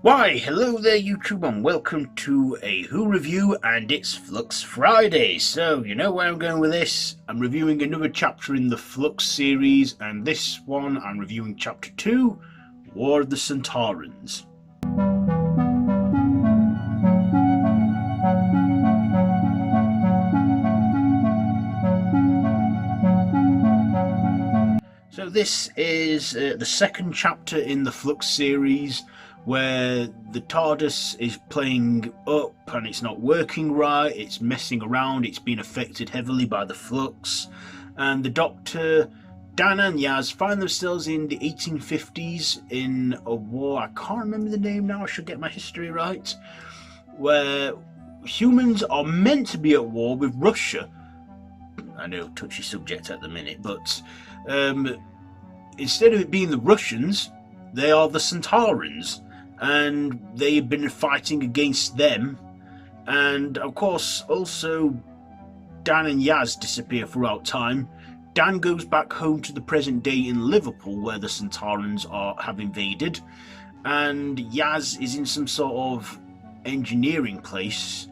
Why, hello there YouTube and welcome to a Who review, and it's Flux Friday. So, you know where I'm going with this? I'm reviewing another chapter in the Flux series, and this one I'm reviewing chapter 2, War of the Sontarans. So this is the second chapter in the Flux series, where the TARDIS is playing up and it's not working right, it's messing around, it's been affected heavily by the flux, and the Doctor, Dan and Yaz find themselves in the 1850s in a war, I can't remember the name now, I should get my history right, where humans are meant to be at war with Russia. I know, touchy subject at the minute, but instead of it being the Russians, they are the Sontarans, and they've been fighting against them. And of course, also Dan and Yaz disappear throughout time. Dan goes back home to the present day in Liverpool, where the Sontarans have invaded, and Yaz is in some sort of engineering place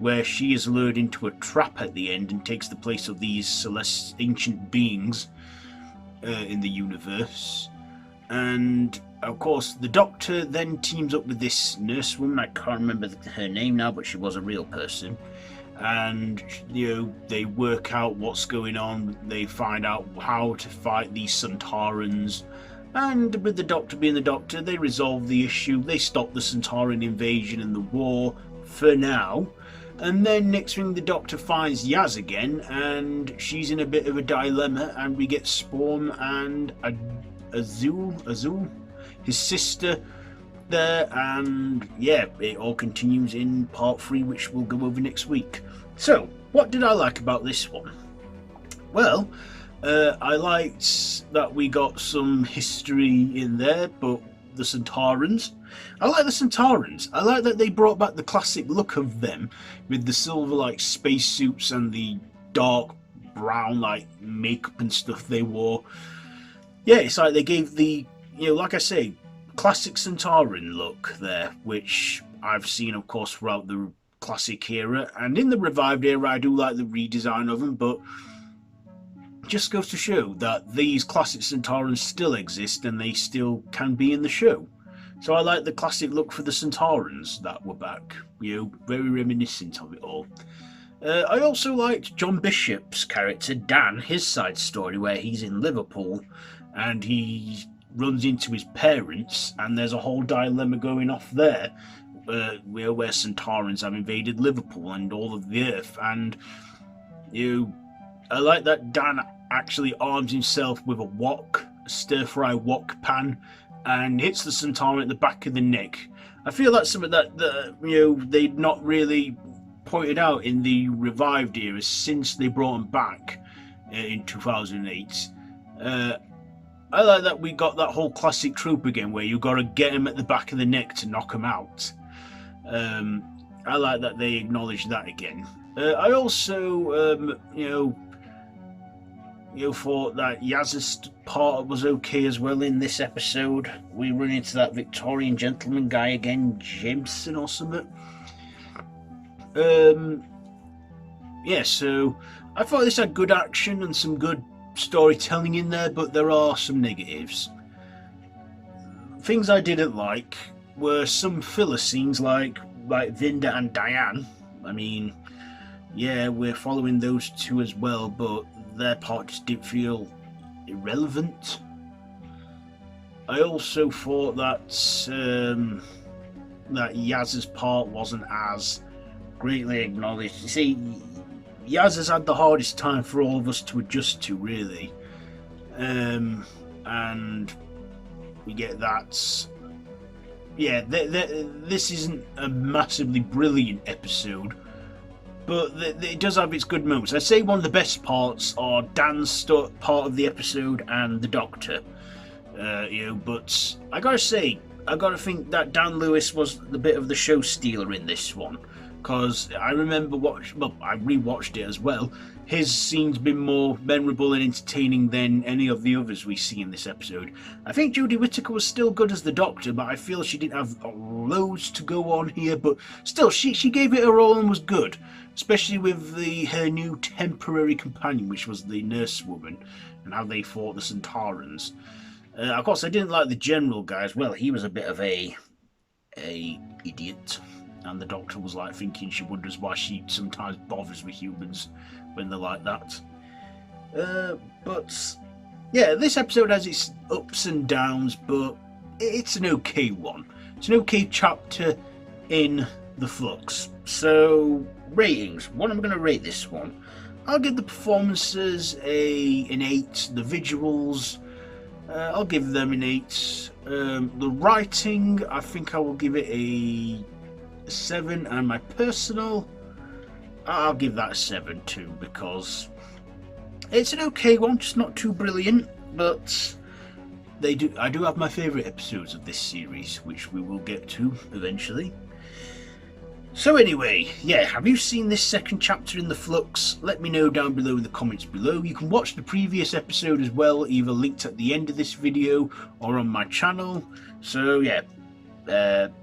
where she is lured into a trap at the end and takes the place of these ancient beings in the universe. And of course the Doctor then teams up with this nurse woman, I can't remember her name now, but she was a real person, and they work out what's going on, they find out how to fight these Sontarans, and with the Doctor being the Doctor, they resolve the issue, they stop the Sontaran invasion and the war for now. And then next thing, the Doctor finds Yaz again, and she's in a bit of a dilemma, and we get Spawn and Azul, his sister, there, and yeah, it all continues in part 3, which we'll go over next week. So, what did I like about this one? Well, I liked that we got some history in there, but the Sontarans, I like the Sontarans. I like that they brought back the classic look of them with the silver like spacesuits and the dark brown like makeup and stuff they wore. Yeah, it's like they gave the, like I say, classic Sontaran look there, which I've seen of course throughout the classic era, and in the revived era I do like the redesign of them, but just goes to show that these classic Sontarans still exist and they still can be in the show. So I like the classic look for the Sontarans that were back, very reminiscent of it all. I also liked John Bishop's character, Dan, his side story where he's in Liverpool and he runs into his parents and there's a whole dilemma going off there, where Sontarans have invaded Liverpool and all of the earth, and I like that Dan actually arms himself with a wok, a stir-fry wok pan, and hits the Sontaran at the back of the neck. I feel that's something that they'd not really pointed out in the revived era since they brought him back in 2008. I like that we got that whole classic trope again where you got to get him at the back of the neck to knock him out. I like that they acknowledged that again. I also, thought that Yaz's part was okay as well in this episode. We run into that Victorian gentleman guy again, Jameson or something. Yeah, so I thought this had good action and some good storytelling in there, but there are some negatives. Things I didn't like were some filler scenes like Vinda and Diane. I mean, yeah, we're following those two as well, but their part just didn't feel irrelevant. I also thought that that Yaz's part wasn't as greatly acknowledged. You see, Yaz has had the hardest time for all of us to adjust to, really. And we get that. Yeah, this isn't a massively brilliant episode, but it does have its good moments. I'd say one of the best parts are Dan's part of the episode and the Doctor. But I gotta say, I gotta think that Dan Lewis was the bit of the show stealer in this one, because I remember I rewatched it as well. his scene's been more memorable and entertaining than any of the others we see in this episode. I think Jodie Whittaker was still good as the Doctor, but I feel she didn't have loads to go on here, but still, she gave it her all and was good, especially with her new temporary companion, which was the nurse woman, and how they fought the Sontarans. Of course, I didn't like the general guy as well. He was a bit of a idiot, and the Doctor was like thinking she wonders why she sometimes bothers with humans when they're like that. But yeah, this episode has its ups and downs, but it's an okay one. It's an okay chapter in the Flux. So ratings, what am I going to rate this one? I'll give the performances an 8. The visuals, I'll give them an 8. The writing, I think I will give it a 7, and my personal, I'll give that a 7 too, because it's an okay one, just not too brilliant, but I do have my favourite episodes of this series, which we will get to eventually. So anyway, yeah, have you seen this second chapter in the Flux? Let me know down below in the comments below. You can watch the previous episode as well, either linked at the end of this video or on my channel. So yeah,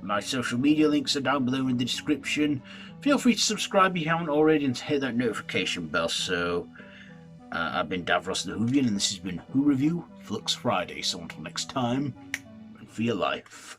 my social media links are down below in the description. Feel free to subscribe if you haven't already and to hit that notification bell. So I've been Davros the Whovian, and this has been Who Review Flux Friday. So until next time, run for your life.